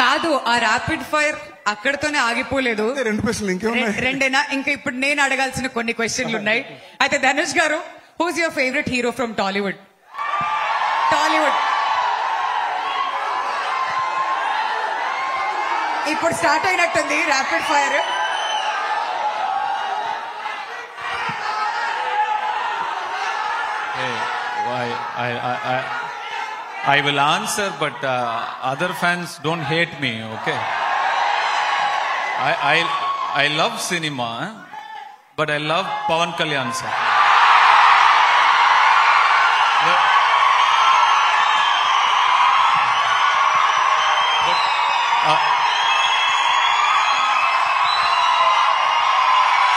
కాదు ఆ rapid fire అక్కడతోనే ఆగిపోలేదు. రెండు ప్రశ్నలు ఇంకేమున్నాయి? రెండేనా? ఇంకా ఇప్పుడు నేను అడగాల్సిన కొన్ని క్వశ్చన్లు ఉన్నాయి. అయితే Dhanush garu, who's your favourite hero from Tollywood? ఇప్పుడు స్టార్ట్ అయినట్టుంది rapid fire. I will answer, but other fans don't hate me, okay? I love cinema, but I love Pawan Kalyan sir.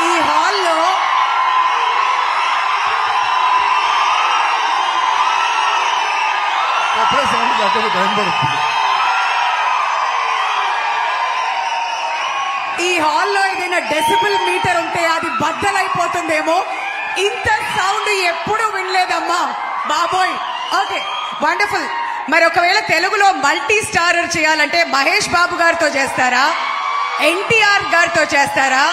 ఈ హాల్లో టైం పడుతుంది. ఈ హాల్లో ఏదైనా డెసిబుల్ మీటర్ ఉంటే అది బద్దలైపోతుందేమో. ఇంత సౌండ్ ఎప్పుడు వినలేదమ్మా బాబోయ్. Okay, wonderful. మరి ఒకవేళ తెలుగులో మల్టీ స్టారర్ చేయాలంటే మహేష్ బాబు గారితో చేస్తారా, ఎన్టీఆర్ గారితో చేస్తారా,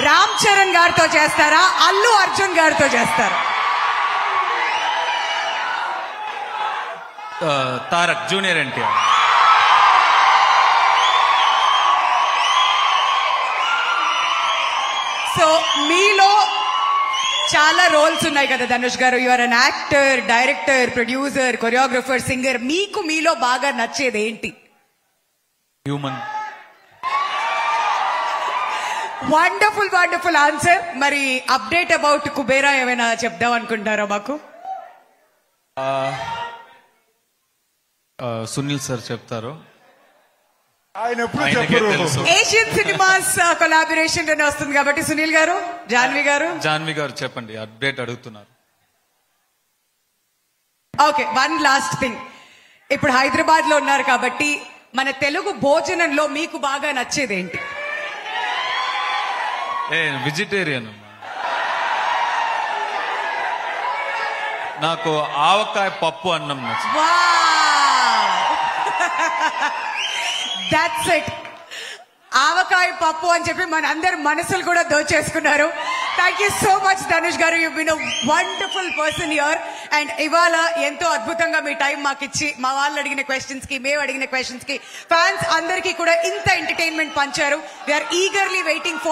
రామ్ చరణ్ గారితో చేస్తారా, అల్లు అర్జున్ గారితో చేస్తారా? Tarak, Junior NTR. సో మీలో చాలా రోల్స్ ఉన్నాయి కదా Dhanush garu. You are an actor, director, producer, choreographer, singer. మీలో బాగా నచ్చేది ఏంటి? Human. Wonderful answer. మరి అప్డేట్ అబౌట్ కుబేరా ఏమైనా చెప్దాం అనుకుంటారా మాకు? సునీల్ సార్ చెప్తారు. ఆయన ఎప్పుడు ఆయనకే చెప్పరు. తెలుసు. ఏషియన్ సినిమాస్ కొలాబరేషన్ లోనే వస్తుంది కాబట్టి సునీల్ గారు, జాన్వి గారు చెప్పండి, అప్డేట్ అడుగుతున్నారు. Okay, one last thing. ఇప్పుడు హైదరాబాద్ లో ఉన్నారు కాబట్టి మన తెలుగు భోజనంలో మీకు బాగా నచ్చేది ఏంటి? వెజిటేరియన్. నాకు ఆవకాయ పప్పు అన్నం నచ్చింది. That's it. ఆవకాయ పప్పు అని చెప్పి మన అందరి మనసులు కూడా దోచేసుకున్నారు. Thank you so much Dhanush garu. You been a wonderful person here. And ఇవాళ ఎంతో అద్భుతంగా మీ టైం మాకు ఇచ్చి మా వాళ్ళు అడిగిన క్వశ్చన్స్ కి, మేము అడిగిన క్వశ్చన్స్ కి, ఫ్యాన్స్ అందరికీ కూడా ఇంత ఎంటర్టైన్మెంట్ పంచారు. We are eagerly waiting for